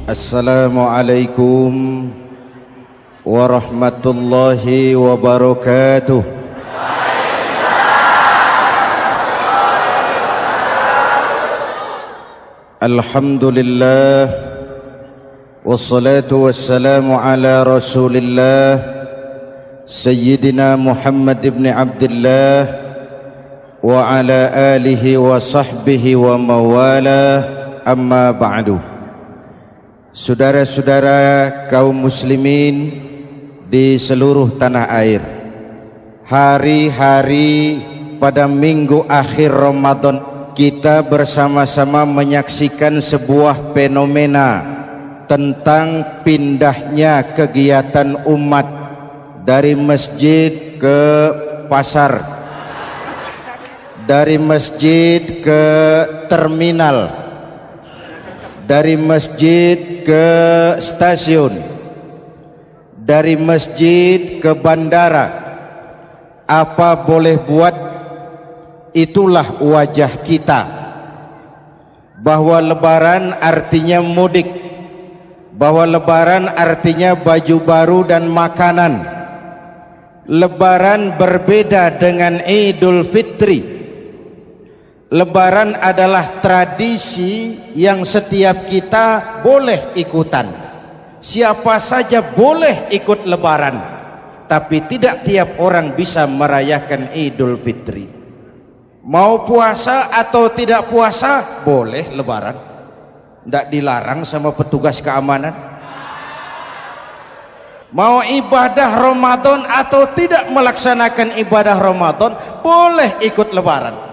Assalamualaikum warahmatullahi wabarakatuh. Alhamdulillah wassalatu wassalamu ala Rasulillah Sayyidina Muhammad ibn Abdullah wa ala alihi wa sahbihi wa mawala, amma ba'du. Saudara-saudara kaum muslimin di seluruh tanah air, hari-hari pada minggu akhir Ramadan kita bersama-sama menyaksikan sebuah fenomena tentang pindahnya kegiatan umat dari masjid ke pasar, dari masjid ke terminal, dari masjid ke stasiun, dari masjid ke bandara. Apa boleh buat, itulah wajah kita. Bahwa lebaran artinya mudik, bahwa lebaran artinya baju baru dan makanan. Lebaran berbeda dengan Idul Fitri. Lebaran adalah tradisi yang setiap kita boleh ikutan. Siapa saja boleh ikut lebaran, tapi tidak tiap orang bisa merayakan Idul Fitri. Mau puasa atau tidak puasa, boleh lebaran. Tidak dilarang sama petugas keamanan. Mau ibadah Ramadan atau tidak melaksanakan ibadah Ramadan, boleh ikut lebaran.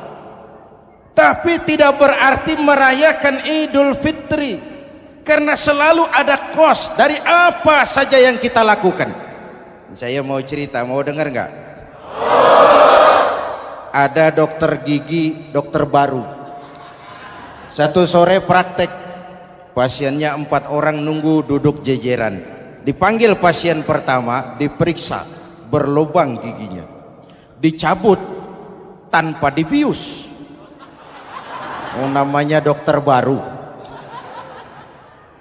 Tapi tidak berarti merayakan Idul Fitri, karena selalu ada kos dari apa saja yang kita lakukan. Saya mau cerita, mau dengar nggak? Ada dokter gigi, dokter baru. Satu sore praktek, pasiennya 4 orang nunggu duduk jejeran. Dipanggil pasien pertama, diperiksa, berlubang giginya, dicabut tanpa dibius. Namanya dokter baru.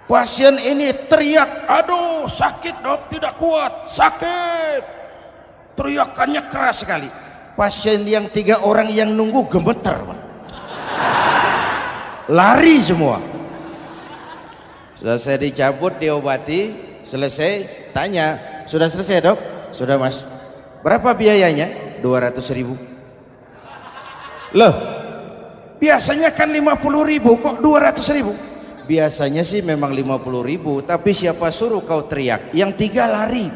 Pasien ini teriak, aduh sakit dok, tidak kuat, sakit. Teriakannya keras sekali. Pasien yang 3 orang yang nunggu gemeter, lari semua. Selesai dicabut, diobati, selesai, tanya, sudah selesai dok? Sudah mas. Berapa biayanya? 200.000. Loh, biasanya kan 50.000, kok 200.000? Biasanya sih memang 50.000, tapi siapa suruh kau teriak? Yang 3 lari.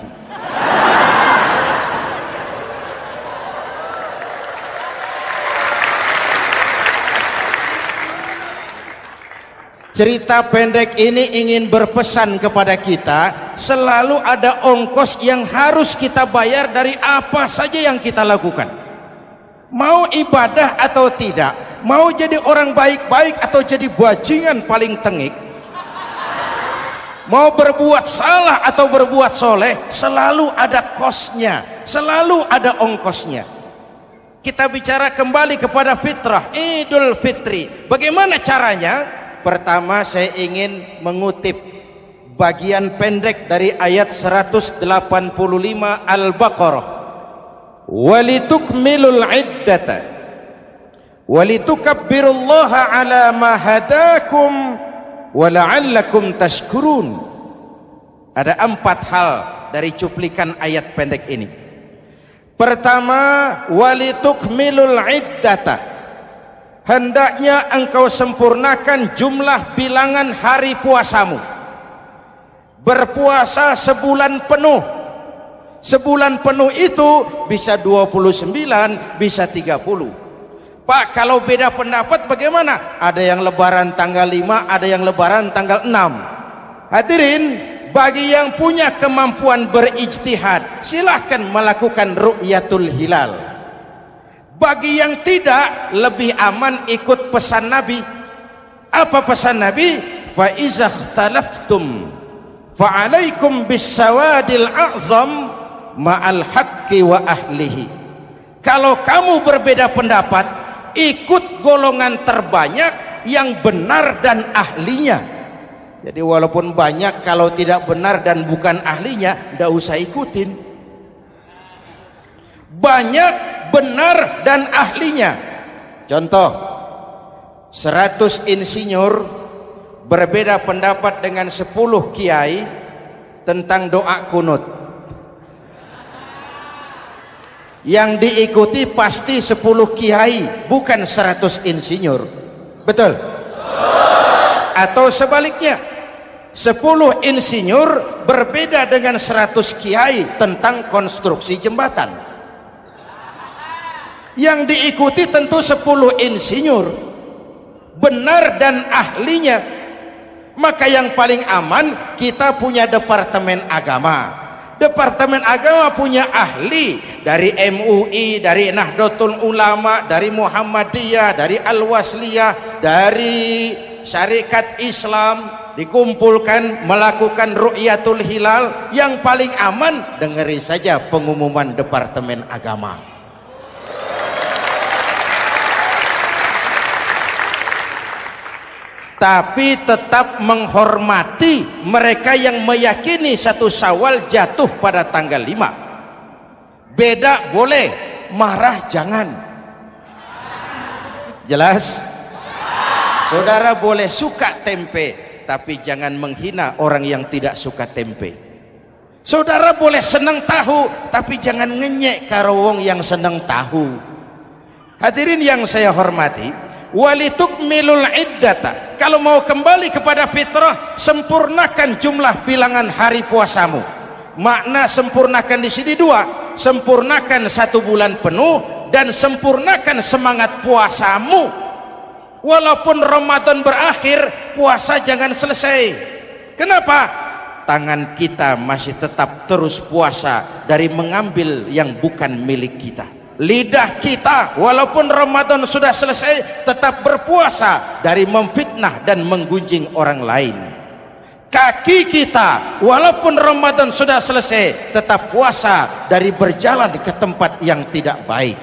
Cerita pendek ini ingin berpesan kepada kita, selalu ada ongkos yang harus kita bayar dari apa saja yang kita lakukan. Mau ibadah atau tidak, mau jadi orang baik-baik atau jadi bajingan paling tengik, mau berbuat salah atau berbuat soleh, selalu ada kosnya, selalu ada ongkosnya. Kita bicara kembali kepada fitrah, Idul Fitri. Bagaimana caranya? Pertama, saya ingin mengutip bagian pendek dari ayat 185 Al-Baqarah. Walitukmilul iddata walitukabbirullaha ala ma hadakum wala'allakum tashkurun. Ada 4 hal dari cuplikan ayat pendek ini. Pertama, walitukmilul iddata, hendaknya engkau sempurnakan jumlah bilangan hari puasamu. Berpuasa sebulan penuh. Sebulan penuh itu bisa 29, bisa 30. Pak, kalau beda pendapat bagaimana? Ada yang lebaran tanggal 5, ada yang lebaran tanggal 6. Hadirin, bagi yang punya kemampuan berijtihad, silahkan melakukan ru'yatul hilal. Bagi yang tidak, lebih aman ikut pesan Nabi. Apa pesan Nabi? Fa iza ikhtalaftum fa alaikum bisawadil a'zam ma'al haqqi wa ahlihi. Kalau kamu berbeda pendapat, ikut golongan terbanyak yang benar dan ahlinya. Jadi walaupun banyak, kalau tidak benar dan bukan ahlinya, tidak usah ikutin. Banyak benar dan ahlinya. Contoh, 100 insinyur berbeda pendapat dengan 10 kiai tentang doa kunut. Yang diikuti pasti 10 kiai, bukan 100 insinyur. Betul? Atau sebaliknya, 10 insinyur berbeda dengan 100 kiai tentang konstruksi jembatan. Yang diikuti tentu 10 insinyur, benar dan ahlinya. Maka yang paling aman, kita punya departemen agama. Departemen agama punya ahli dari MUI, dari Nahdlatul Ulama, dari Muhammadiyah, dari Al-Wasliyah, dari Syarikat Islam, dikumpulkan melakukan ru'yatul hilal. Yang paling aman, dengeri saja pengumuman departemen agama. Tapi tetap menghormati mereka yang meyakini 1 Syawal jatuh pada tanggal 5. Beda boleh, marah jangan. Jelas? Saudara boleh suka tempe, tapi jangan menghina orang yang tidak suka tempe. Saudara boleh senang tahu, tapi jangan ngenyek karo wong yang senang tahu. Hadirin yang saya hormati, walitukmilul iddata, kalau mau kembali kepada fitrah, sempurnakan jumlah bilangan hari puasamu. Makna sempurnakan di sini 2, sempurnakan 1 bulan penuh dan sempurnakan semangat puasamu. Walaupun Ramadan berakhir, puasa jangan selesai. Kenapa? Tangan kita masih tetap terus puasa dari mengambil yang bukan milik kita. Lidah kita walaupun Ramadan sudah selesai tetap berpuasa dari memfitnah dan menggunjing orang lain. Kaki kita walaupun Ramadan sudah selesai tetap puasa dari berjalan ke tempat yang tidak baik.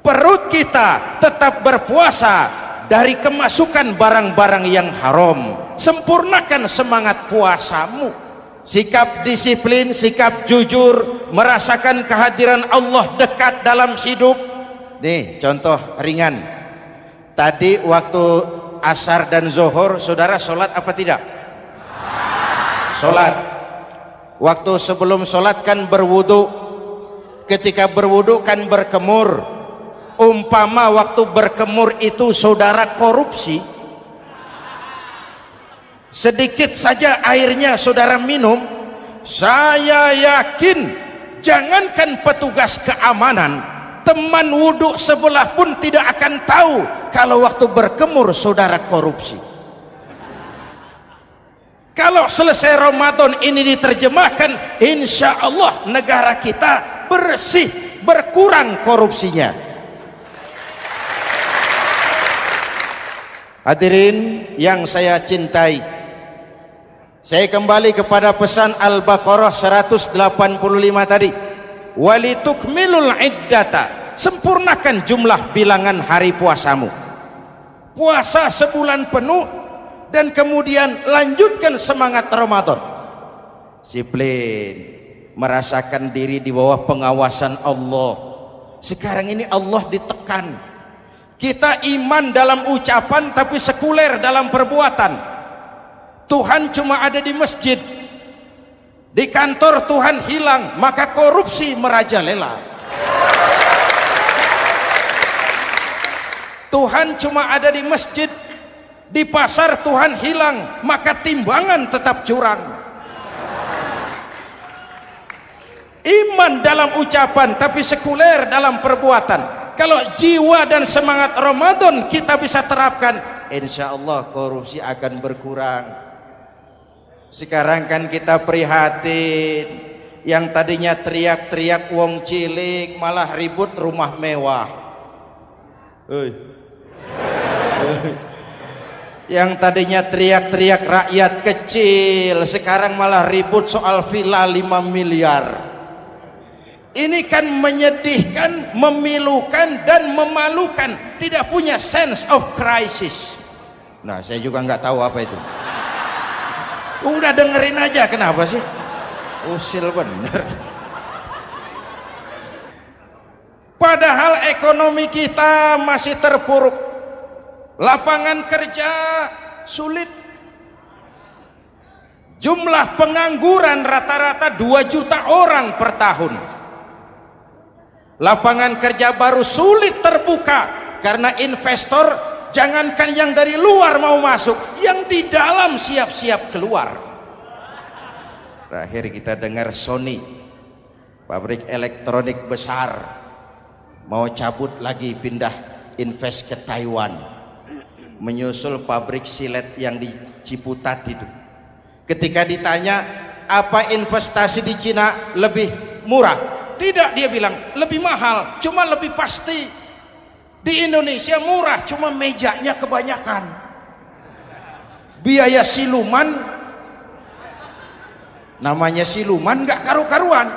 Perut kita tetap berpuasa dari kemasukan barang-barang yang haram. Sempurnakan semangat puasamu. Sikap disiplin, sikap jujur, merasakan kehadiran Allah dekat dalam hidup. Nih contoh ringan, tadi waktu asar dan zuhur saudara sholat apa tidak? Sholat. Waktu sebelum sholat kan berwudu, ketika berwudu kan berkemur. Umpama waktu berkemur itu saudara korupsi, sedikit saja airnya saudara minum, saya yakin jangankan petugas keamanan, teman wudhu sebelah pun tidak akan tahu kalau waktu berkemur saudara korupsi. Kalau selesai Ramadan ini diterjemahkan, insya Allah negara kita bersih, berkurang korupsinya. Hadirin yang saya cintai, saya kembali kepada pesan Al-Baqarah 185 tadi. Walitukmilul iddata, sempurnakan jumlah bilangan hari puasamu. Puasa sebulan penuh dan kemudian lanjutkan semangat Ramadan. Disiplin, merasakan diri di bawah pengawasan Allah. Sekarang ini Allah ditekan. Kita iman dalam ucapan tapi sekuler dalam perbuatan. Tuhan cuma ada di masjid, di kantor Tuhan hilang, maka korupsi merajalela. Tuhan cuma ada di masjid, di pasar Tuhan hilang, maka timbangan tetap curang. Iman dalam ucapan tapi sekuler dalam perbuatan. Kalau jiwa dan semangat Ramadan kita bisa terapkan, insya Allah korupsi akan berkurang. Sekarang kan kita prihatin, yang tadinya teriak-teriak wong cilik malah ribut rumah mewah. Yang tadinya teriak-teriak rakyat kecil, sekarang malah ribut soal villa 5 miliar. Ini kan menyedihkan, memilukan dan memalukan. Tidak punya sense of crisis. Nah, saya juga nggak tahu apa itu. Udah dengerin aja, kenapa sih? Usil bener. Padahal ekonomi kita masih terpuruk, lapangan kerja sulit, jumlah pengangguran rata-rata 2 juta orang per tahun, lapangan kerja baru sulit terbuka karena investor jangankan yang dari luar mau masuk, yang di dalam siap-siap keluar. Terakhir kita dengar Sony, pabrik elektronik besar, mau cabut lagi, pindah invest ke Taiwan, menyusul pabrik silet yang di Ciputat itu. Ketika ditanya apa investasi di Cina lebih murah, tidak, dia bilang lebih mahal, cuma lebih pasti. Di Indonesia murah, cuma mejanya kebanyakan, biaya siluman, namanya siluman nggak karu-karuan,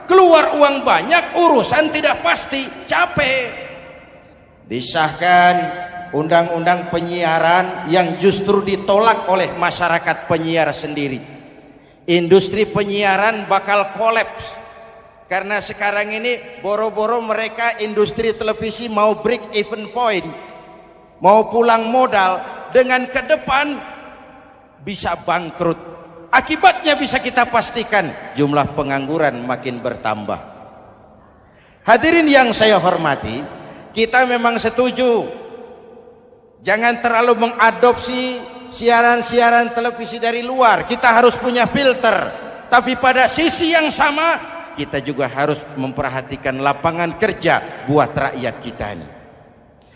keluar uang banyak, urusan tidak pasti, capek. Disahkan undang-undang penyiaran yang justru ditolak oleh masyarakat penyiar sendiri. Industri penyiaran bakal kolaps karena sekarang ini boro-boro mereka industri televisi mau break even point, mau pulang modal, dengan ke depan bisa bangkrut. Akibatnya bisa kita pastikan, jumlah pengangguran makin bertambah. Hadirin yang saya hormati, kita memang setuju jangan terlalu mengadopsi siaran-siaran televisi dari luar, kita harus punya filter. Tapi pada sisi yang sama, kita juga harus memperhatikan lapangan kerja buat rakyat kita ini.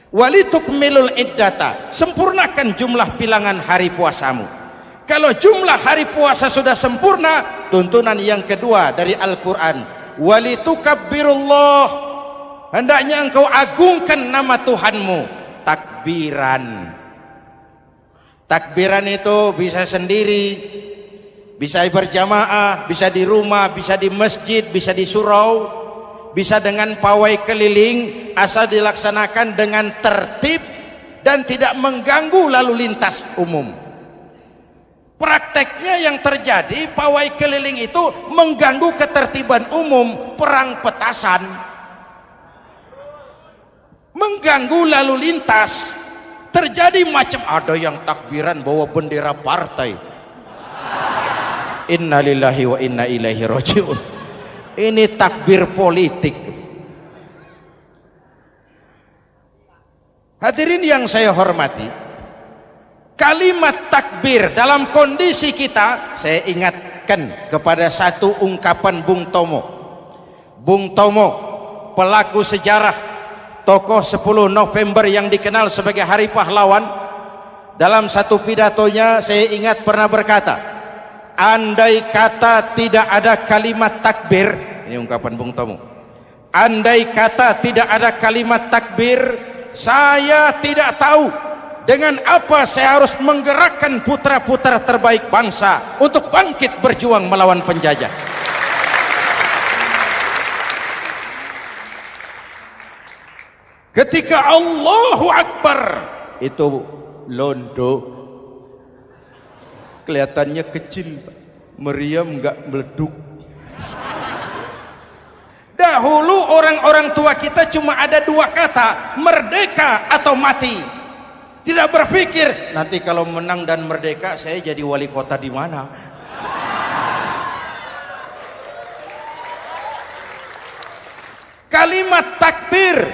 Walitukmilul iddata, sempurnakan jumlah bilangan hari puasamu. Kalau jumlah hari puasa sudah sempurna, tuntunan yang kedua dari Al-Quran, walitukabbirullah, hendaknya engkau agungkan nama Tuhanmu, takbiran. Takbiran itu bisa sendiri, bisa berjamaah, bisa di rumah, bisa di masjid, bisa di surau, bisa dengan pawai keliling, asal dilaksanakan dengan tertib dan tidak mengganggu lalu lintas umum. Prakteknya yang terjadi, pawai keliling itu mengganggu ketertiban umum, perang petasan, mengganggu lalu lintas, terjadi macam ada yang takbiran bawa bendera partai. Innalillahi wa inna ilaihi rajiun. Ini takbir politik. Hadirin yang saya hormati, kalimat takbir dalam kondisi kita, saya ingatkan kepada satu ungkapan Bung Tomo. Bung Tomo, pelaku sejarah, tokoh 10 November yang dikenal sebagai Hari Pahlawan, dalam satu pidatonya saya ingat pernah berkata, andai kata tidak ada kalimat takbir, ini ungkapan Bung Tomo, andai kata tidak ada kalimat takbir, saya tidak tahu dengan apa saya harus menggerakkan putra-putra terbaik bangsa untuk bangkit berjuang melawan penjajah. Ketika Allahu Akbar, itu londo kelihatannya kecil, meriam nggak meleduk. Dahulu orang-orang tua kita cuma ada 2 kata, merdeka atau mati. Tidak berpikir nanti kalau menang dan merdeka saya jadi wali kota di mana. Kalimat takbir,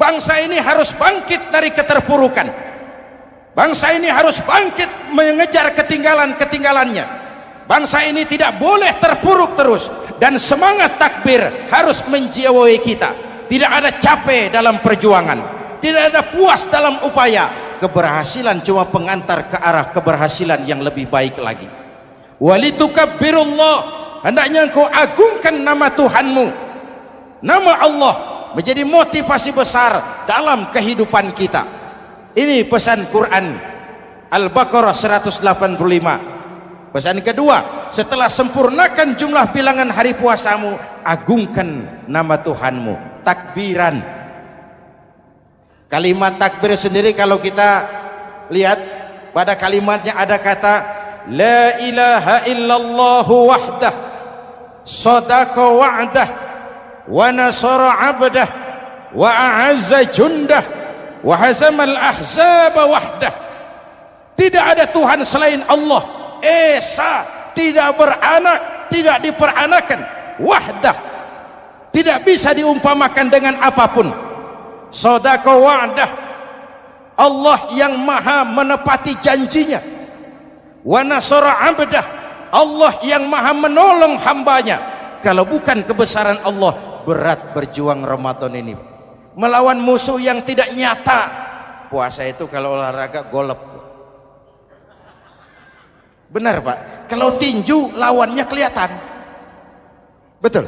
bangsa ini harus bangkit dari keterpurukan. Bangsa ini harus bangkit mengejar ketinggalan-ketinggalannya. Bangsa ini tidak boleh terpuruk terus, dan semangat takbir harus menjiwai kita. Tidak ada capek dalam perjuangan, tidak ada puas dalam upaya. Keberhasilan cuma pengantar ke arah keberhasilan yang lebih baik lagi. Walitukabbirullah, hendaknya engkau agungkan nama Tuhanmu. Nama Allah menjadi motivasi besar dalam kehidupan kita. Ini pesan Quran Al-Baqarah 185. Pesan kedua, setelah sempurnakan jumlah bilangan hari puasamu, agungkan nama Tuhanmu, takbiran. Kalimat takbir sendiri kalau kita lihat pada kalimatnya ada kata la ilaha illallah wahdah sadaqa wa'dah wa nasara 'abdah wa a'azza jundah wa hazamal ahzaba wahdah. Tidak ada Tuhan selain Allah, esa, tidak beranak, tidak diperanakan, wahdah, tidak bisa diumpamakan dengan apapun. Sadaqa wa'dah, Allah yang maha menepati janjinya. Wa nasara 'abdah, Allah yang maha menolong hambanya. Kalau bukan kebesaran Allah, berat berjuang Ramadan ini melawan musuh yang tidak nyata. Puasa itu kalau olahraga golep. Benar Pak, kalau tinju lawannya kelihatan. Betul.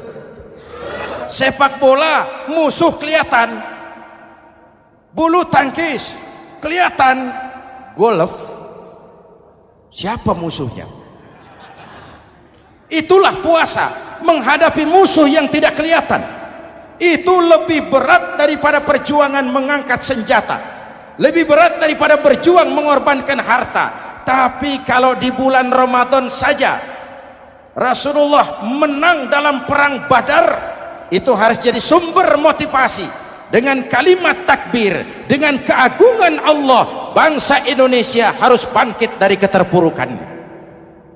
Sepak bola musuh kelihatan, bulu tangkis kelihatan, golf siapa musuhnya? Itulah puasa, menghadapi musuh yang tidak kelihatan. Itu lebih berat daripada perjuangan mengangkat senjata, lebih berat daripada berjuang mengorbankan harta. Tapi kalau di bulan Ramadan saja Rasulullah menang dalam perang Badar, itu harus jadi sumber motivasi. Dengan kalimat takbir, dengan keagungan Allah, bangsa Indonesia harus bangkit dari keterpurukan.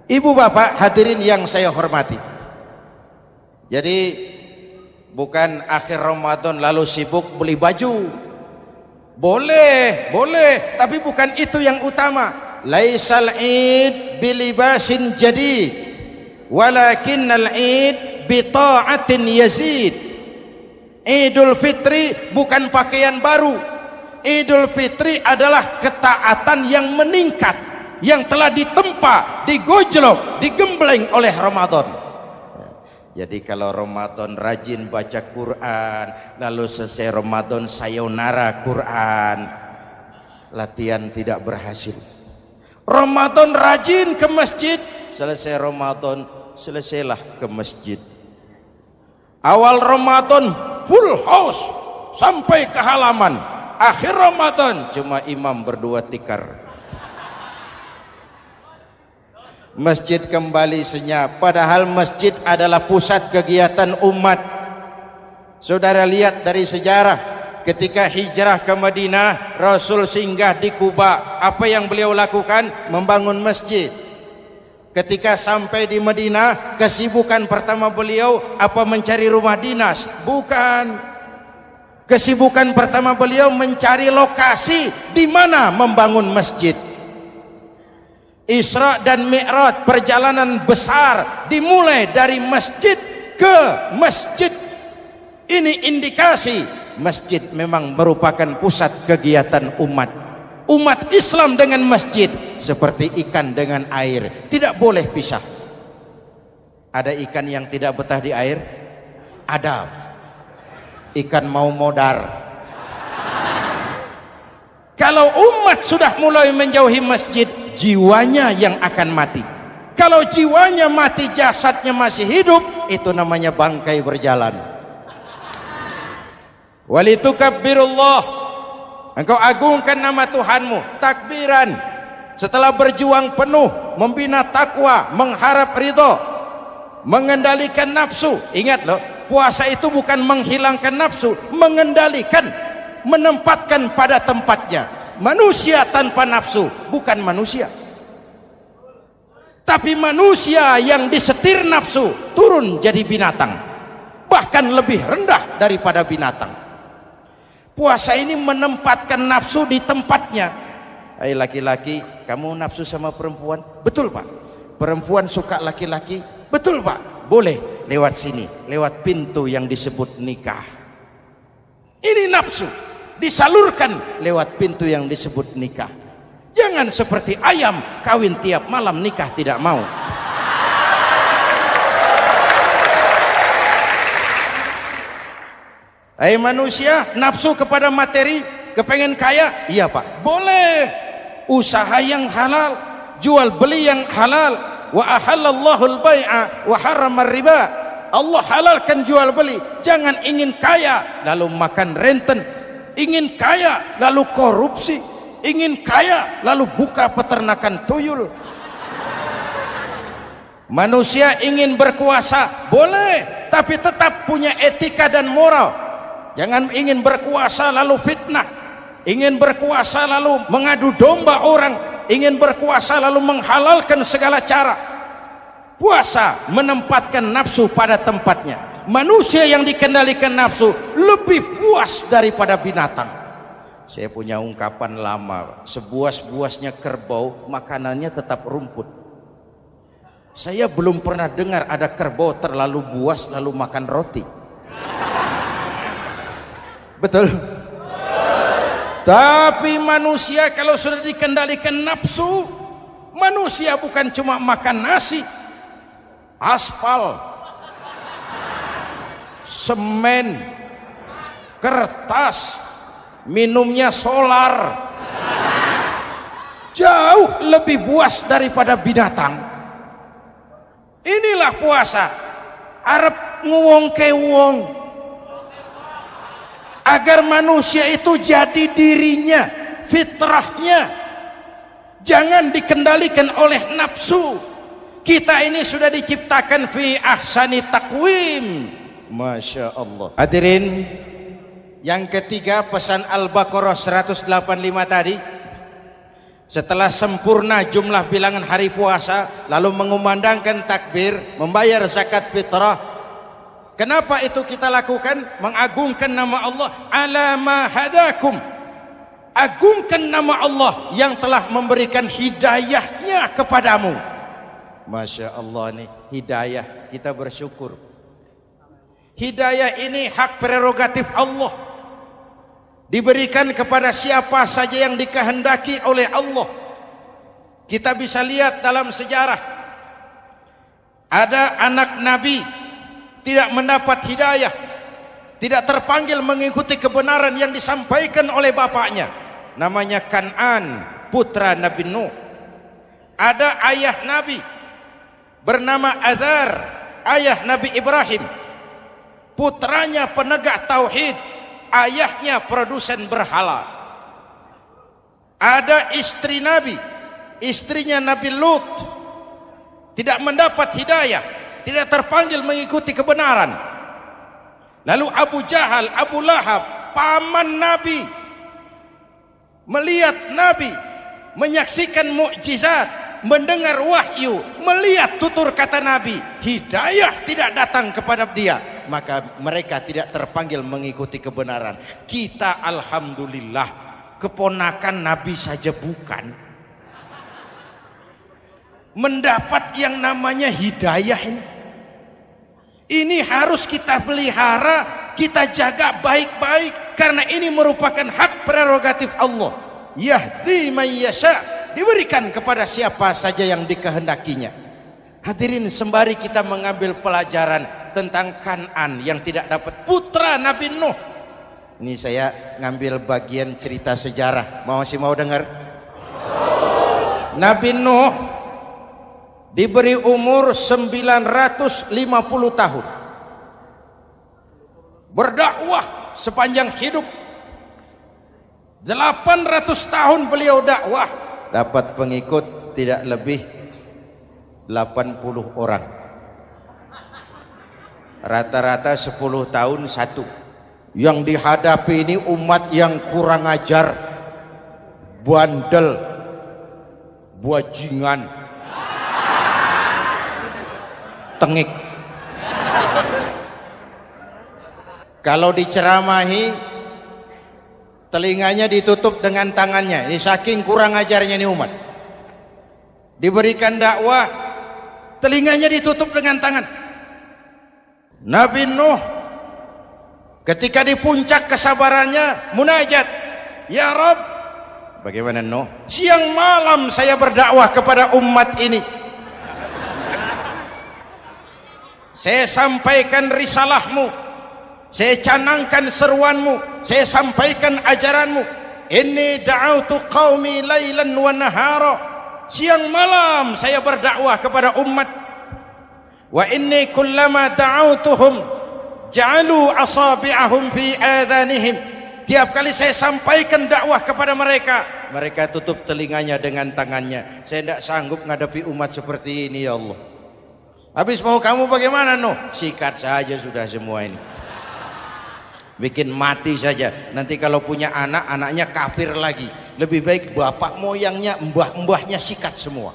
Ibu bapak hadirin yang saya hormati, jadi bukan akhir Ramadan lalu sibuk beli baju. Boleh, tapi bukan itu yang utama. Laisal id bilibasin jadid walakinnal id bita'atin yazid. Idul Fitri bukan pakaian baru. Idul Fitri adalah ketaatan yang meningkat, yang telah ditempa, digojlok, digembleng oleh Ramadan. Jadi kalau Ramadan rajin baca Quran, lalu selesai Ramadan sayonara Quran, latihan tidak berhasil. Ramadan rajin ke masjid, selesai Ramadan selesailah ke masjid. Awal Ramadan full house sampai ke halaman, akhir Ramadan cuma imam berdua tikar. Masjid kembali senyap, padahal masjid adalah pusat kegiatan umat. Saudara lihat dari sejarah, ketika hijrah ke Madinah, Rasul singgah di Kuba. Apa yang beliau lakukan? Membangun masjid. Ketika sampai di Madinah, kesibukan pertama beliau apa? Mencari rumah dinas? Bukan. Kesibukan pertama beliau mencari lokasi di mana membangun masjid. Isra dan Mi'raj, perjalanan besar dimulai dari masjid ke masjid. Ini indikasi masjid memang merupakan pusat kegiatan umat. Umat Islam dengan masjid seperti ikan dengan air, tidak boleh pisah. Ada ikan yang tidak betah di air? Ada. Ikan mau modar. Kalau umat sudah mulai menjauhi masjid, jiwanya yang akan mati. Kalau jiwanya mati, jasadnya masih hidup, itu namanya bangkai berjalan. Walitukabbirullah, engkau agungkan nama Tuhanmu, takbiran. Setelah berjuang penuh, membina takwa, mengharap ridho, mengendalikan nafsu. Ingat loh, puasa itu bukan menghilangkan nafsu, mengendalikan, menempatkan pada tempatnya. Manusia tanpa nafsu bukan manusia, tapi manusia yang disetir nafsu turun jadi binatang, bahkan lebih rendah daripada binatang. Puasa ini menempatkan nafsu di tempatnya. Hai laki-laki, kamu nafsu sama perempuan? Betul Pak. Perempuan suka laki-laki? Betul Pak. Boleh lewat sini, lewat pintu yang disebut nikah. Ini nafsu disalurkan lewat pintu yang disebut nikah. Jangan seperti ayam kawin tiap malam, nikah tidak mau. Hai manusia, nafsu kepada materi, kepengen kaya? Iya Pak, boleh. Usaha yang halal, jual beli yang halal. Wa ahallallahu al-bai'a wa harrama riba. Allah halalkan jual beli. Jangan ingin kaya lalu makan renten, ingin kaya lalu korupsi, ingin kaya lalu buka peternakan tuyul. Manusia ingin berkuasa, boleh, tapi tetap punya etika dan moral. Jangan ingin berkuasa lalu fitnah, ingin berkuasa lalu mengadu domba orang, ingin berkuasa lalu menghalalkan segala cara. Puasa menempatkan nafsu pada tempatnya. Manusia yang dikendalikan nafsu lebih puas daripada binatang. Saya punya ungkapan lama, sebuas-buasnya kerbau makanannya tetap rumput. Saya belum pernah dengar ada kerbau terlalu buas lalu makan roti. Betul? Tapi manusia kalau sudah dikendalikan nafsu, manusia bukan cuma makan nasi, aspal, semen, kertas, minumnya solar, jauh lebih buas daripada binatang. Inilah puasa, arep nguwong ke wong, agar manusia itu jadi dirinya, fitrahnya, jangan dikendalikan oleh nafsu. Kita ini sudah diciptakan fi ahsani taqwim. Masya Allah. Hadirin, yang ketiga pesan Al-Baqarah 185 tadi, setelah sempurna jumlah bilangan hari puasa, lalu mengumandangkan takbir, membayar zakat fitrah. Kenapa itu kita lakukan? Mengagungkan nama Allah. Ala ma hadakum, agungkan nama Allah yang telah memberikan hidayahnya kepadamu. Masya Allah nih, hidayah, kita bersyukur. Hidayah ini hak prerogatif Allah, diberikan kepada siapa saja yang dikehendaki oleh Allah. Kita bisa lihat dalam sejarah, ada anak Nabi tidak mendapat hidayah, tidak terpanggil mengikuti kebenaran yang disampaikan oleh bapaknya, namanya Kan'an, putra Nabi Nuh. Ada ayah Nabi bernama Azar, ayah Nabi Ibrahim, putranya penegak tauhid, ayahnya produsen berhala. Ada istri Nabi, istrinya Nabi Lut, tidak mendapat hidayah, tidak terpanggil mengikuti kebenaran. Lalu Abu Jahal, Abu Lahab, paman Nabi, melihat Nabi, menyaksikan mukjizat, mendengar wahyu, melihat tutur kata Nabi, hidayah tidak datang kepada dia, maka mereka tidak terpanggil mengikuti kebenaran. Kita alhamdulillah keponakan Nabi saja bukan, mendapat yang namanya hidayah ini. Ini harus kita pelihara, kita jaga baik-baik, karena ini merupakan hak prerogatif Allah. Yahdi man yasha, diberikan kepada siapa saja yang dikehendakinya. Hadirin, sembari kita mengambil pelajaran tentang Kan'an yang tidak dapat, putra Nabi Nuh. Ini saya ngambil bagian cerita sejarah. Masih mau dengar? Nabi Nuh diberi umur 950 tahun, berdakwah sepanjang hidup. 800 tahun beliau dakwah, dapat pengikut tidak lebih 80 orang, rata-rata 10 tahun satu. Yang dihadapi ini umat yang kurang ajar, bandel, bajingan, tengik. Kalau diceramahi, telinganya ditutup dengan tangannya. Ini saking kurang ajarnya ini umat. Diberikan dakwah, telinganya ditutup dengan tangan. Nabi Nuh ketika di puncak kesabarannya munajat, ya Rabb, bagaimana Nuh? Siang malam saya berdakwah kepada umat ini, saya sampaikan risalahmu, saya canangkan seruanmu, saya sampaikan ajaranmu. Inni da'autu qaumi lailan wa nahara, siang malam saya berdakwah kepada umat. Wa inni kullama da'autuhum ja'alu asabi'ahum fi adhanihim, tiap kali saya sampaikan dakwah kepada mereka, mereka tutup telinganya dengan tangannya. Saya tidak sanggup menghadapi umat seperti ini, ya Allah. Habis mau kamu bagaimana Nuh? Sikat saja sudah semua ini. Bikin mati saja. Nanti kalau punya anak, anaknya kafir lagi. Lebih baik bapak moyangnya, mbah-mbahnya sikat semua.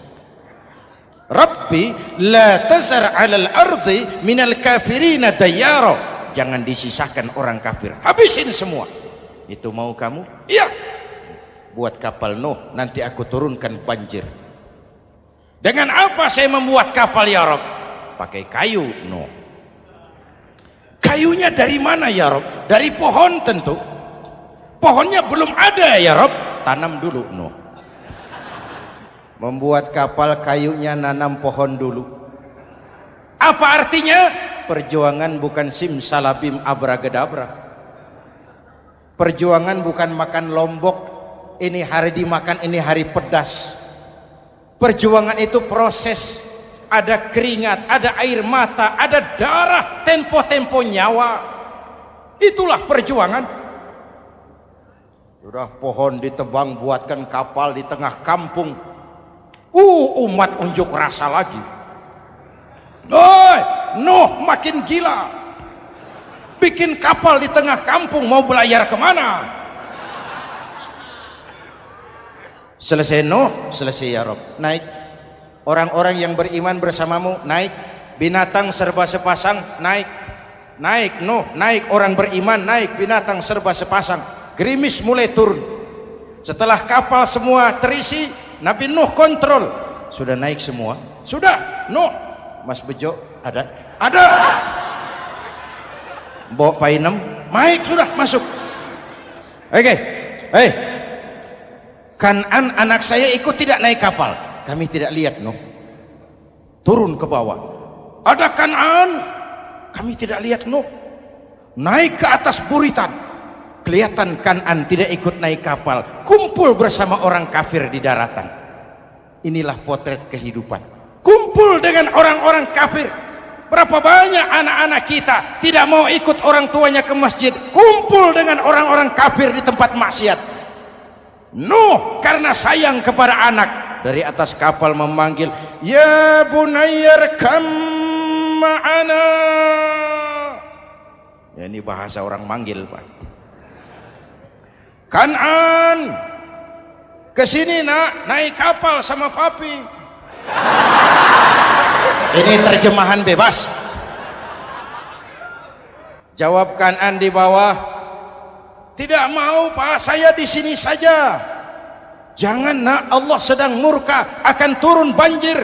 Rabbi la tazar 'alal ardi minal kafirina dayyara. Jangan disisakan orang kafir. Habisin semua. Itu mau kamu? Iya. Buat kapal Nuh, nanti aku turunkan banjir. Dengan apa saya membuat kapal ya Rabb? Pakai kayu Nuh. Kayunya dari mana ya Rob? Dari pohon tentu. Pohonnya belum ada ya Rob. Tanam dulu Nuh. Membuat kapal kayunya nanam pohon dulu. Apa artinya? Perjuangan bukan simsalabim abragedabra. Perjuangan bukan makan lombok. Ini hari dimakan, ini hari pedas. Perjuangan itu proses. Ada keringat, ada air mata, ada darah, tempo-tempo nyawa. Itulah perjuangan. Sudah pohon ditebang, buatkan kapal di tengah kampung. Umat unjuk rasa lagi. Nuh makin gila. Bikin kapal di tengah kampung, mau belayar kemana? Selesai Nuh, selesai ya Rob. Naik. Orang-orang yang beriman bersamamu naik, binatang serba sepasang naik, naik Nuh, naik orang beriman naik, binatang serba sepasang. Gerimis mulai turun. Setelah kapal semua terisi, Nabi Nuh kontrol. Sudah naik semua? Sudah. Nuh, Mas Bejo ada? Ada. Mbok Painem, naik sudah masuk. Oke, Kan'an anak saya ikut tidak naik kapal. Kami tidak lihat Nuh. Turun ke bawah. Ada Kan'an. Kami tidak lihat Nuh. Naik ke atas buritan. Kelihatan Kan'an tidak ikut naik kapal. Kumpul bersama orang kafir di daratan. Inilah potret kehidupan. Kumpul dengan orang-orang kafir. Berapa banyak anak-anak kita tidak mau ikut orang tuanya ke masjid. Kumpul dengan orang-orang kafir di tempat maksiat. Nuh karena sayang kepada anak. Dari atas kapal memanggil, ya bunayyar kam ma'ana. Ya, ini bahasa orang manggil Pak. Kan'an, kesini nak, naik kapal sama papi. Ini terjemahan bebas. Jawab Kan'an di bawah, tidak mau Pak, saya di sini saja. Jangan nak, Allah sedang murka, akan turun banjir.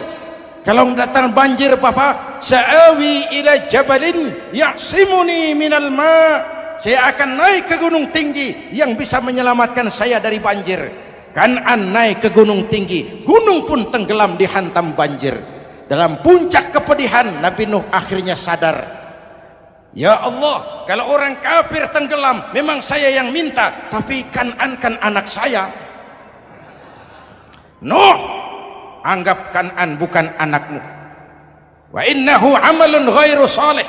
Kalau datang banjir Papa, sa'awi ila jabalin ya'simuni minal ma. Saya akan naik ke gunung tinggi yang bisa menyelamatkan saya dari banjir. Kan'an naik ke gunung tinggi, gunung pun tenggelam dihantam banjir. Dalam puncak kepedihan, Nabi Nuh akhirnya sadar. Ya Allah, kalau orang kafir tenggelam, memang saya yang minta, tapi Kan'an kan anak saya. Nuh, anggap Kan'an bukan anakmu. Wa innahu amalun ghairu salih.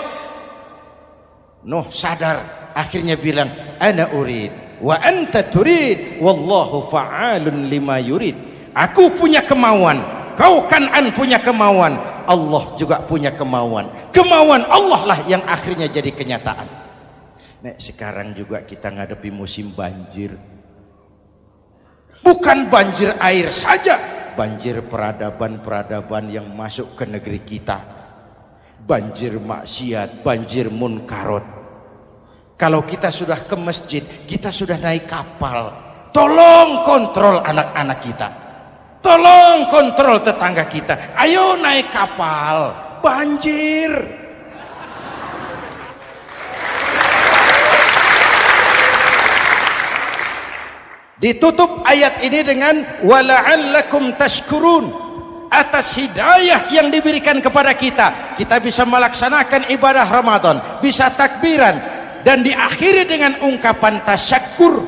Nuh sadar, akhirnya bilang, ana urid wa anta turid wallahu fa'alun lima yurid. Aku punya kemauan, kau Kan'an punya kemauan, Allah juga punya kemauan. Kemauan Allah lah yang akhirnya jadi kenyataan. Nek sekarang juga kita ngadepi musim banjir. Bukan banjir air saja, banjir peradaban-peradaban yang masuk ke negeri kita. Banjir maksiat, banjir munkarot. Kalau kita sudah ke masjid, kita sudah naik kapal. Tolong kontrol anak-anak kita. Tolong kontrol tetangga kita. Ayo naik kapal. Banjir. Ditutup ayat ini dengan wala'allakum tashkurun. Atas hidayah yang diberikan kepada kita, kita bisa melaksanakan ibadah Ramadan, bisa takbiran, dan diakhiri dengan ungkapan tasyakkur.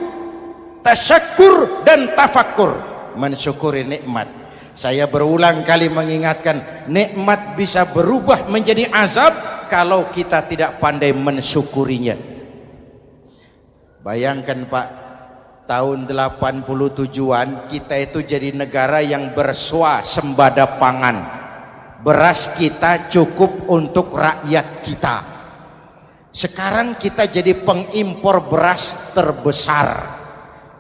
Tasyakkur dan tafakkur, mensyukuri nikmat. Saya berulang kali mengingatkan, nikmat bisa berubah menjadi azab kalau kita tidak pandai mensyukurinya. Bayangkan Pak, tahun 87-an kita itu jadi negara yang berswasembada pangan. beras kita cukup untuk rakyat kita. Sekarang kita jadi pengimpor beras terbesar.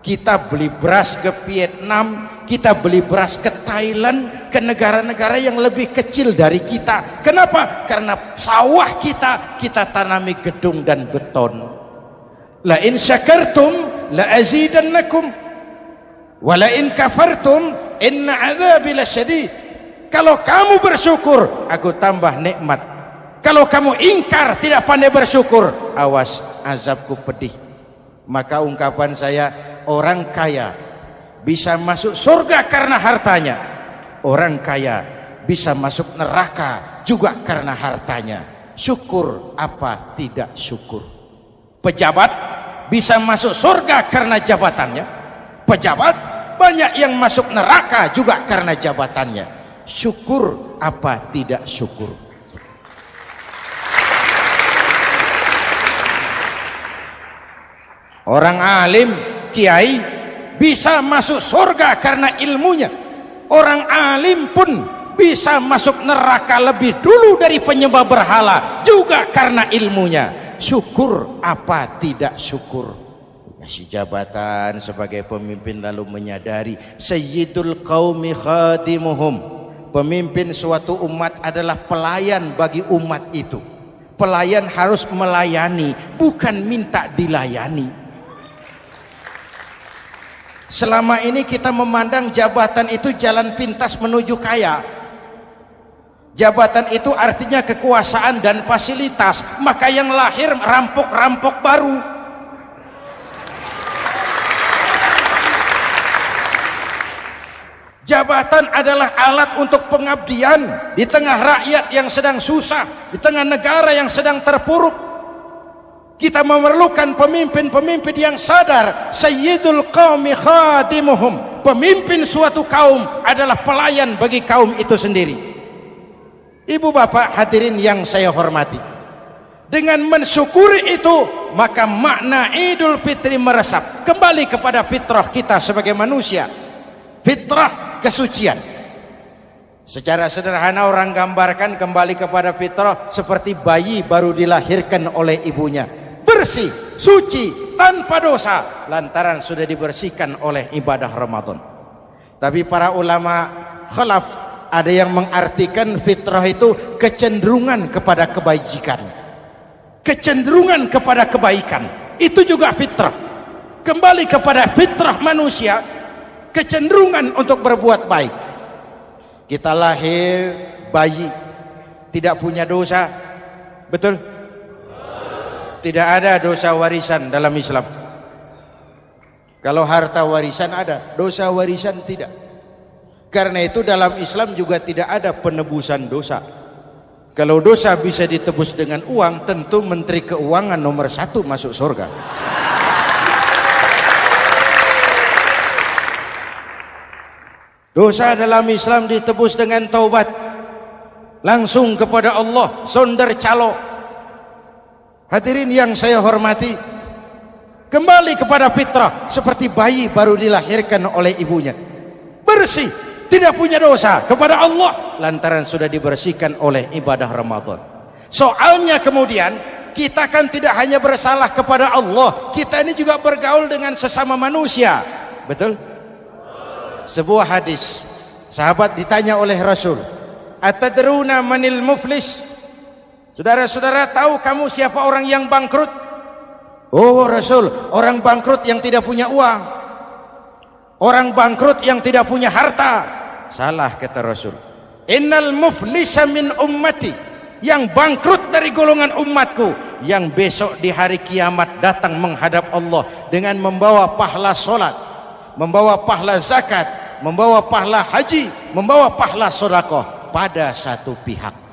Kita beli beras ke Vietnam, kita beli beras ke Thailand, ke negara-negara yang lebih kecil dari kita. Kenapa? Karena sawah kita tanami gedung dan beton. La in syakartum la azidannakum wa la in kafartum inna adzabi lasyadid. Kalau kamu bersyukur, aku tambah nikmat. Kalau kamu ingkar, tidak pandai bersyukur, awas, azabku pedih. Maka ungkapan saya, orang kaya bisa masuk surga karena hartanya, orang kaya bisa masuk neraka juga karena hartanya. Syukur apa tidak syukur? Pejabat bisa masuk surga karena jabatannya, pejabat banyak yang masuk neraka juga karena jabatannya. Syukur apa tidak syukur? Orang alim, kiai bisa masuk surga karena ilmunya. Orang alim pun bisa masuk neraka lebih dulu dari penyembah berhala juga karena ilmunya. Syukur apa tidak syukur? Kasih jabatan sebagai pemimpin lalu menyadari sayyidul qaumi khadimuhum. Pemimpin suatu umat adalah pelayan bagi umat itu. Pelayan harus melayani, bukan minta dilayani. Selama ini kita memandang jabatan itu jalan pintas menuju kaya. Jabatan itu artinya kekuasaan dan fasilitas. Maka yang lahir rampok-rampok baru. Jabatan adalah alat untuk pengabdian di tengah rakyat yang sedang susah, di tengah negara yang sedang terpuruk. Kita memerlukan pemimpin-pemimpin yang sadar sayyidul qaumi khadimuhum. Pemimpin suatu kaum adalah pelayan bagi kaum itu sendiri. Ibu bapak hadirin yang saya hormati, dengan mensyukuri itu maka makna Idul Fitri meresap kembali kepada fitrah kita sebagai manusia. Fitrah kesucian. Secara sederhana orang gambarkan kembali kepada fitrah seperti bayi baru dilahirkan oleh ibunya, bersih, suci, tanpa dosa, lantaran sudah dibersihkan oleh ibadah Ramadan. Tapi para ulama khalaf ada yang mengartikan fitrah itu kecenderungan kepada kebajikan, kecenderungan kepada kebaikan. Itu juga fitrah. Kembali kepada fitrah manusia, kecenderungan untuk berbuat baik. Kita lahir bayi tidak punya dosa, betul? Tidak ada dosa warisan dalam Islam. Kalau harta warisan ada, dosa warisan tidak. Karena itu dalam Islam juga tidak ada penebusan dosa. Kalau dosa bisa ditebus dengan uang, tentu Menteri Keuangan nomor 1 masuk surga. Dosa dalam Islam ditebus dengan taubat, langsung kepada Allah, sonder calo. Hadirin yang saya hormati, kembali kepada fitrah seperti bayi baru dilahirkan oleh ibunya, bersih, tidak punya dosa kepada Allah lantaran sudah dibersihkan oleh ibadah Ramadan. Soalnya kemudian kita kan tidak hanya bersalah kepada Allah, kita ini juga bergaul dengan sesama manusia, betul? Sebuah hadis, sahabat ditanya oleh Rasul, atadruna manil muflis? Saudara-saudara, tahu kamu siapa orang yang bangkrut? Oh Rasul, orang bangkrut yang tidak punya uang, orang bangkrut yang tidak punya harta. Salah kata Rasul, innal muflisa min ummati, yang bangkrut dari golongan umatku, yang besok di hari kiamat datang menghadap Allah dengan membawa pahala solat, membawa pahala zakat, membawa pahala haji, membawa pahala sedekah pada satu pihak.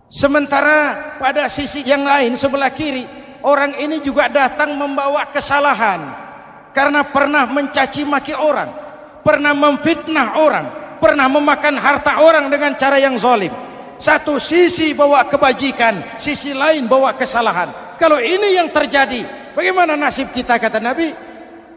Sementara pada sisi yang lain sebelah kiri, orang ini juga datang membawa kesalahan karena pernah mencaci maki orang, pernah memfitnah orang, pernah memakan harta orang dengan cara yang zalim. Satu sisi bawa kebajikan, sisi lain bawa kesalahan. Kalau ini yang terjadi, bagaimana nasib kita, kata Nabi?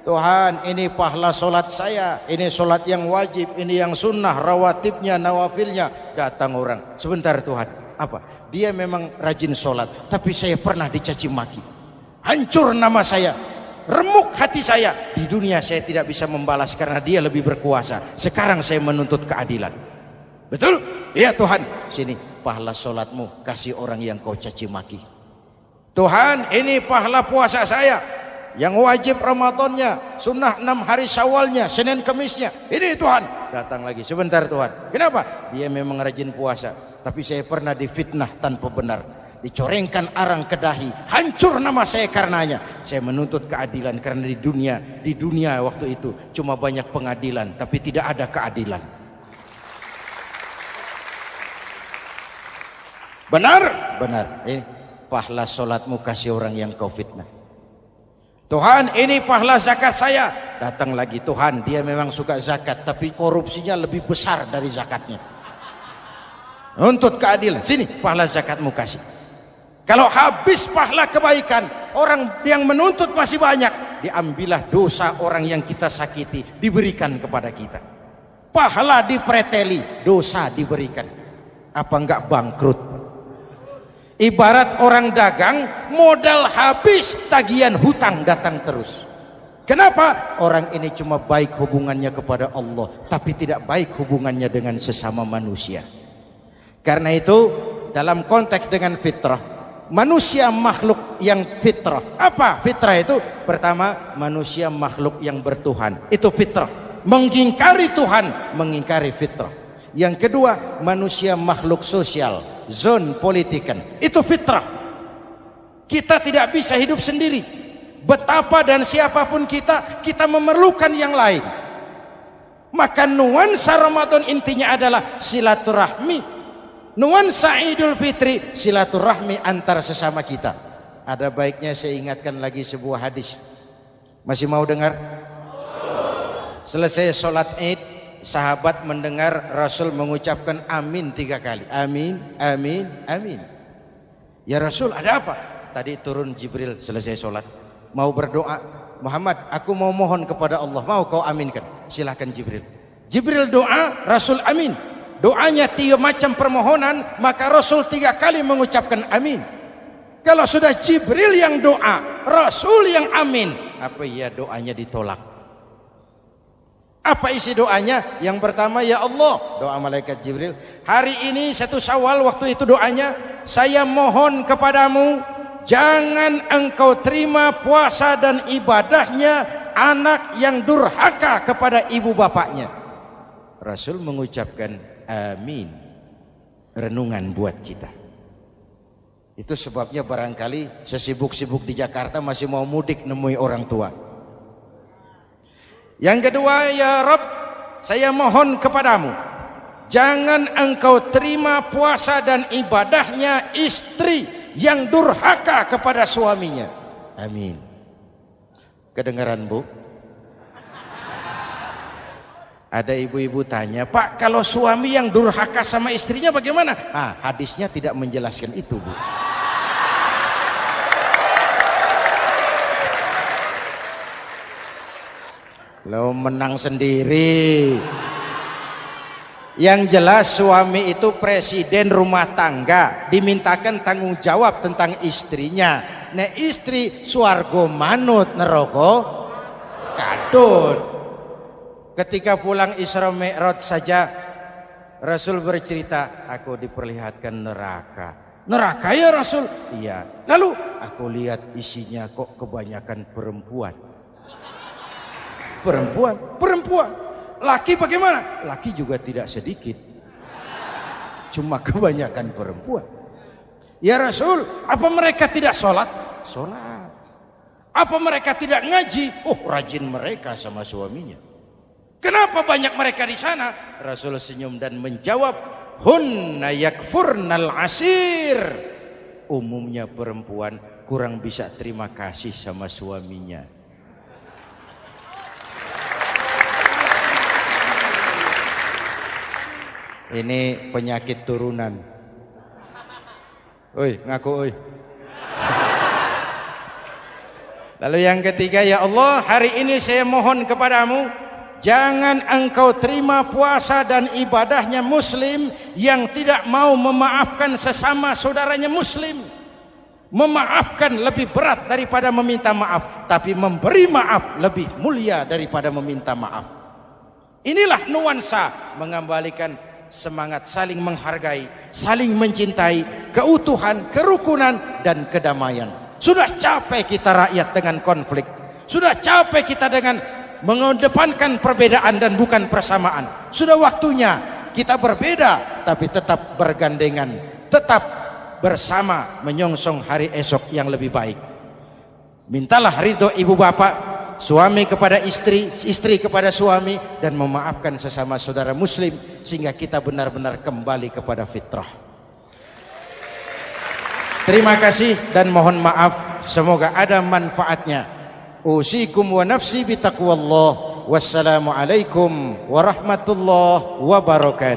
Tuhan, ini pahala solat saya, ini solat yang wajib, ini yang sunnah, rawatibnya, nawafilnya. Datang orang, sebentar Tuhan, apa? Dia memang rajin solat, tapi saya pernah dicaci maki. Hancur nama saya, remuk hati saya. Di dunia saya tidak bisa membalas karena dia lebih berkuasa. Sekarang saya menuntut keadilan. Betul? Iya Tuhan. Sini, pahala solatmu kasih orang yang kau caci maki. Tuhan, ini pahala puasa saya, yang wajib Ramadannya, sunnah 6 hari Syawalnya, Senin Kemisnya. Ini Tuhan. Datang lagi, sebentar Tuhan. Kenapa? Dia memang rajin puasa, tapi saya pernah difitnah tanpa benar, dicorengkan arang ke dahi, hancur nama saya karenanya. Saya menuntut keadilan karena di dunia waktu itu cuma banyak pengadilan, tapi tidak ada keadilan. Benar? Benar. Ini pahala solatmu kasih orang yang kau fitnah. Tuhan, ini pahala zakat saya. Datang lagi, Tuhan, dia memang suka zakat, tapi korupsinya lebih besar dari zakatnya. Nuntut keadilan. Sini, pahala zakatmu kasih. Kalau habis pahala kebaikan, orang yang menuntut masih banyak, diambillah dosa orang yang kita sakiti, diberikan kepada kita. Pahala dipreteli, dosa diberikan. Apa enggak bangkrut? Ibarat orang dagang, modal habis, tagihan hutang datang terus. Kenapa? Orang ini cuma baik hubungannya kepada Allah, tapi tidak baik hubungannya dengan sesama manusia. Karena itu, dalam konteks dengan fitrah, manusia makhluk yang fitrah. Apa fitrah itu? Pertama, manusia makhluk yang bertuhan. Itu fitrah. Mengingkari Tuhan, mengingkari fitrah. Yang kedua, manusia makhluk sosial, zon politikan. Itu fitrah. Kita tidak bisa hidup sendiri. Betapa dan siapapun kita memerlukan yang lain. Maka nuansa Ramadan intinya adalah silaturahmi. Nuansa Idul Fitri silaturahmi antar sesama kita. Ada baiknya saya ingatkan lagi sebuah hadis. Masih mau dengar? Selesai sholat Id, sahabat mendengar Rasul mengucapkan amin 3 kali. Amin, amin, amin. Ya Rasul, ada apa? Tadi turun Jibril selesai sholat, mau berdoa. Muhammad, aku mau mohon kepada Allah, mau kau aminkan? Silahkan Jibril. Jibril doa, Rasul amin. Doanya 3 macam permohonan, maka Rasul 3 kali mengucapkan amin. Kalau sudah Jibril yang doa, Rasul yang amin, apa iya doanya ditolak? Apa isi doanya? Yang pertama, ya Allah, doa malaikat Jibril, hari ini 1 Syawal, waktu itu doanya, saya mohon kepadamu, jangan engkau terima puasa dan ibadahnya anak yang durhaka kepada ibu bapaknya. Rasul mengucapkan amin. Renungan buat kita. Itu sebabnya barangkali sesibuk-sibuk di Jakarta masih mau mudik nemui orang tua. Yang kedua, ya Rabb, saya mohon kepadamu, jangan engkau terima puasa dan ibadahnya istri yang durhaka kepada suaminya. Amin. Kedengaran Bu? Ada ibu-ibu tanya, Pak, kalau suami yang durhaka sama istrinya bagaimana? Ah, hadisnya tidak menjelaskan itu, Bu. Lo menang sendiri. Yang jelas suami itu presiden rumah tangga, dimintakan tanggung jawab tentang istrinya. Nah, istri swargo manut neraka kadut. Ketika pulang Isra Mi'raj saja Rasul bercerita, aku diperlihatkan neraka. Neraka ya Rasul? Iya. Lalu aku lihat isinya kok kebanyakan perempuan. Perempuan. Laki bagaimana? Laki juga tidak sedikit. Cuma kebanyakan perempuan. Ya Rasul, apa mereka tidak sholat? Sholat. Apa mereka tidak ngaji? Oh, rajin mereka sama suaminya. Kenapa banyak mereka di sana? Rasul senyum dan menjawab, hunna yakfurnal asir. Umumnya perempuan kurang bisa terima kasih sama suaminya. Ini penyakit turunan. Oi, ngaku oi. Lalu yang ketiga, ya Allah, hari ini saya mohon kepadamu, jangan engkau terima puasa dan ibadahnya muslim yang tidak mau memaafkan sesama saudaranya muslim. Memaafkan lebih berat daripada meminta maaf, tapi memberi maaf lebih mulia daripada meminta maaf. Inilah nuansa mengembalikan semangat saling menghargai, saling mencintai, keutuhan, kerukunan, dan kedamaian. Sudah capek kita rakyat dengan konflik. Sudah capek kita dengan mengedepankan perbedaan dan bukan persamaan. Sudah waktunya kita berbeda tapi tetap bergandengan, tetap bersama menyongsong hari esok yang lebih baik. Mintalah ridho ibu bapak, suami kepada istri, istri kepada suami, dan memaafkan sesama saudara muslim sehingga kita benar-benar kembali kepada fitrah. Terima kasih dan mohon maaf, semoga ada manfaatnya. Usikum wa nafsi bitaqwallah. Wassalamualaikum warahmatullahi wabarakatuh.